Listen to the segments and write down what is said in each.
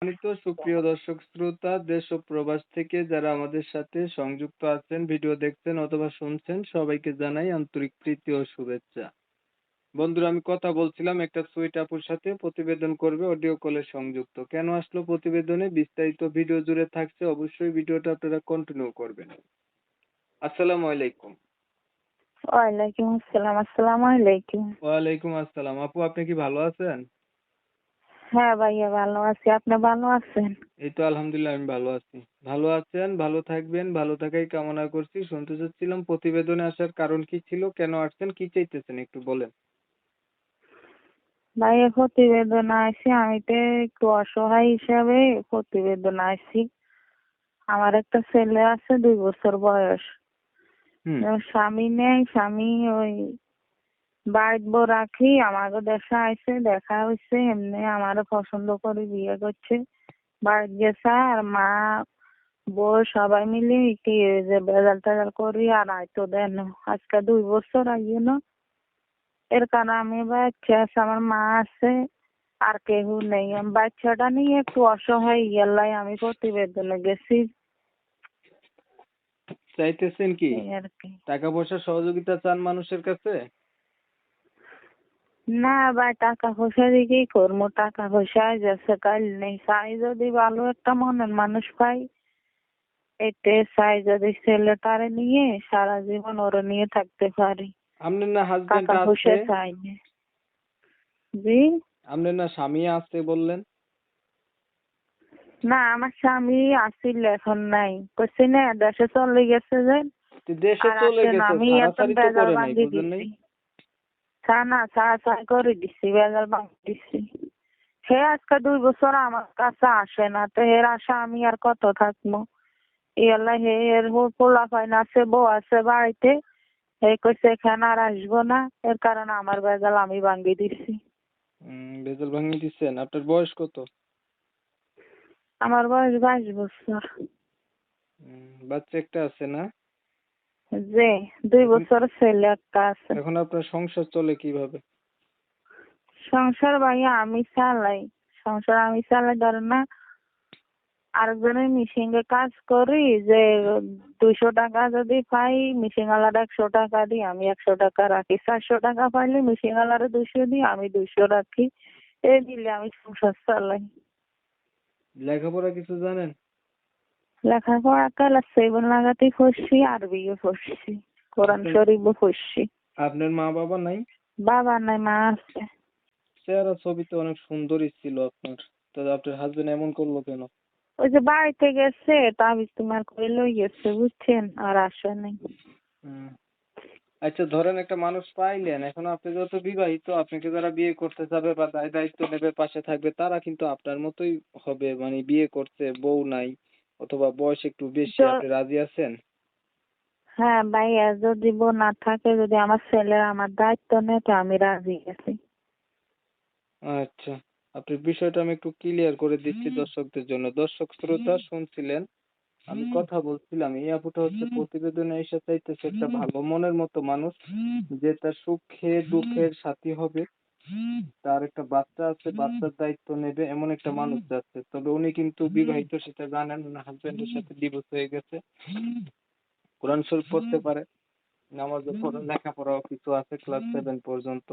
সম্মানিত সুপ্রিয় দর্শক শ্রোতা দেশ ও প্রবাস থেকে যারা আমাদের সাথে সংযুক্ত আছেন, ভিডিও দেখছেন অথবা শুনছেন, সবাইকে জানাই আন্তরিক প্রীতি ও শুভেচ্ছা। বন্ধুরা, আমি কথা বলছিলাম একটা সুইট আপুর সাথে, প্রতিবেদন করবে, অডিও কলে সংযুক্ত। কেন আসলো প্রতিবেদনে, বিস্তারিত ভিডিও জুড়ে থাকছে, অবশ্যই ভিডিওটা আপনারা কন্টিনিউ করবেন। আসসালামু আলাইকুম। ওয়ালাইকুম আসসালাম। আসসালামু আলাইকুম। ওয়ালাইকুম আসসালাম। আপু, আপনি কি ভালো আছেন? হ্যাঁ ভাইয়া, ভালো আছি। আপনি ভালো আছেন? এই তো আলহামদুলিল্লাহ, আমি ভালো আছি। ভালো আছেন, ভালো থাকবেন, ভালো থাকাই কামনা করছি। শুনতে চাচ্ছিলাম প্রতিবেদনে আসার কারণ কি ছিল, কেন আসছেন, কি চাইতেছেন একটু বলেন। ভাইয়া প্রতিবেদন আসি, আমি তো একটু অসহায় হিসাবে প্রতিবেদন আসি। আমার একটা ছেলে আছে, 2 বছর বয়স। হুম। স্বামী নেই, স্বামী ওই বাড়িত বউ রাখি আমাকে দেশে আইছে, দেখা হইছে, এমনি আমারও পছন্দ করে বিয়ে করছে। বাড়িতে গেছে আর মা বউ সবাই মিলে কি যে বেজাল টেজাল করি আর আইতো দেন। আজকে 2 বছর আইয়ে না। এর কারণে আমি বাচ্চা আছে, আমার মা আছে, আর কেউ নেই। আমি বাচ্চাটা নিয়ে একটু অসহায় ইয়ালাই আমি প্রতিবেদনে গেছি। চাইতেছেন কি, এই আর কি। টাকা পয়সা সহযোগিতা চান মানুষের কাছে? না ভাই, টাকা পয়সা দিকেই করবো। টাকা পয়সা যাচ্ছে কাল নেই। চাই যদি ভালো একটা মনের মানুষ পাই, এতে চাই যদি ছেলেটারে নিয়ে সারা জীবন ওরে নিয়ে থাকতে পারি। আপনার না হাজবেন্ড টাকা আছে? পয়সা চাই না। জি। আপনার না স্বামী আছে বললেন? না, আমার স্বামী আসছিল, এখন নাই। কইছি না দেশে চলে গেছে যে। তো দেশে আর চলে আসে না, গেছে, আমি এখন ছাড়াছাড়ি তো বেজাল করে নাই, ভাঙ্গি বুঝেন নাই? দিছি। না, চা করে দিছি, বেজাল ভাঙ্গি দিছি। সে আজকে 2 বছর আমার কাছে আসে না, তো এর আশা আমি আর কত থাকবো। ইয়াল্লা হে এর পোলা পাইন আছে, বউ আছে বাড়িতে। হে কইছে এখানে আর আসবো না, এর কারণে আমার বেজাল আমি ভাঙ্গি দিছি। বেজাল ভাঙিয়ে দিচ্ছেন। আপনার বয়স কত? আমার বয়স 22 বছর। বাচ্চা একটা আছে না? যে 2 এখন বছর ছেলে একটা আছে। এখন আপনার সংসার চলে কিভাবে? সংসার ভাইয়া আমি চালাই। সংসার আমি চালাই, ধরেন না আরেকজনের মিশিংয়ে কাজ করি, যে 200 টাকা যদি পাই মিশিং আলার 100 টাকা দিই, আমি 100 টাকা রাখি। 400 টাকা পাইলে মিশিং আলারে 200 দিই, আমি 200 রাখি। এই দিলে আমি সংসার চালাই। লেখাপড়া কিছু জানেন? লেখাপড়া ক্লাস 7 লাগাতে পড়ছি, আরবিও পড়ছি, কোরআন আপনার শরীফও পড়ছি। আপনার মা বাবা নাই? বাবা নাই, মা আছে। চেহারা ছবিতে অনেক সুন্দরই ছিল আপনার, তবে আপনার হাজবেন্ড এমন করলো কেন? ওই যে বাড়িতে গেছে, তাবিজ তোমার করে লই গেছে, বুঝছেন, আর আসে নাই। হুম। আচ্ছা, ধরেন একটা মানুষ পাইলেন, এখন আপনি যত বিবাহিত, আপনাকে যারা বিয়ে করতে যাবে বা দায় দায়িত্ব নেবে, পাশে থাকবে, তারা কিন্তু আপনার মতোই হবে, মানে বিয়ে করছে, বউ নাই, অথবা বয়স একটু বেশি। তো আপনি রাজি আছেন? হ্যাঁ ভাইয়া, যদি বউ না থাকে, যদি আমার ছেলে আমার দায়িত্ব নেয়, তো আমি রাজি আছি। আচ্ছা, আপনার বিষয়টা আমি একটু ক্লিয়ার করে দিচ্ছি দর্শকদের জন্য। দর্শক শ্রোতা শুনছিলেন, আমি কথা বলছিলাম, এই আপুটা হচ্ছে প্রতিবেদনে এসে চাইতেছে একটা ভালো মনের মতো মানুষ, যে তার সুখে দুঃখের সাথী হবে, তার একটা বাচ্চা আছে, বাচ্চার দায়িত্ব নেবে, এমন একটা মানুষ যাচ্ছে। তবে উনি কিন্তু বিবাহিত, সেটা জানেন, ওনার হাজবেন্ডের সাথে ডিভোর্স হয়ে গেছে। কোরআন শরীফ পড়তে পারে, নামাজও পড়ে, লেখাপড়াও কিছু আছে, ক্লাস 7 পর্যন্ত।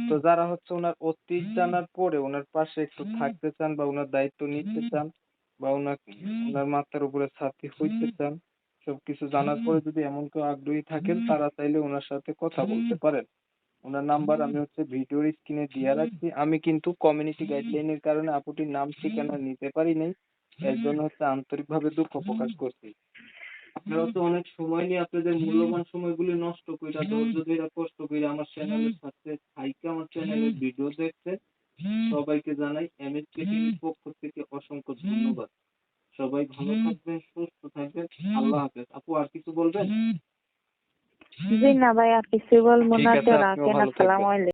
তো যারা হচ্ছে ওনার অতীত জানার পরে ওনার পাশে একটু থাকতে চান, বা ওনার দায়িত্ব নিতে চান, বা ওনার মাথার উপরে ছাতি হইতে চান, সবকিছু জানার পরে যদি এমন কেউ আগ্রহী থাকেন, তারা চাইলে ওনার সাথে কথা বলতে পারেন। ওনার নাম্বার আমি হচ্ছে ভিডিওর স্ক্রিনে দিয়ে রাখছি। আমি কিন্তু কমিউনিটি গাইডলাইনের কারণে আপুটির নাম ঠিকানা নিতে পারি নাই, এর জন্য হচ্ছে আন্তরিকভাবে দুঃখ প্রকাশ করছি। আপনারা তো অনেক সময় নিয়ে আপনাদের মূল্যবান সময়গুলি নষ্ট কইরা, ধৈর্য ধইরা, কষ্ট কইরা আমার চ্যানেলের সাথে থাইকা আমার চ্যানেলের ভিডিও দেখছেন, সবাইকে জানাই এমএসকে টিভির পক্ষ থেকে অসংখ্য ধন্যবাদ। সবাই ভালো থাকবেন, সুস্থ থাকবেন। আল্লাহ হাফেজ। আপু, আর কিছু বলবেন? জি না ভাই, আর কিছু বলবো ঠিক না, আছে, তো আপনিও রাখেন। ভালো আসসালামু থাকবেন। আলাইকুম।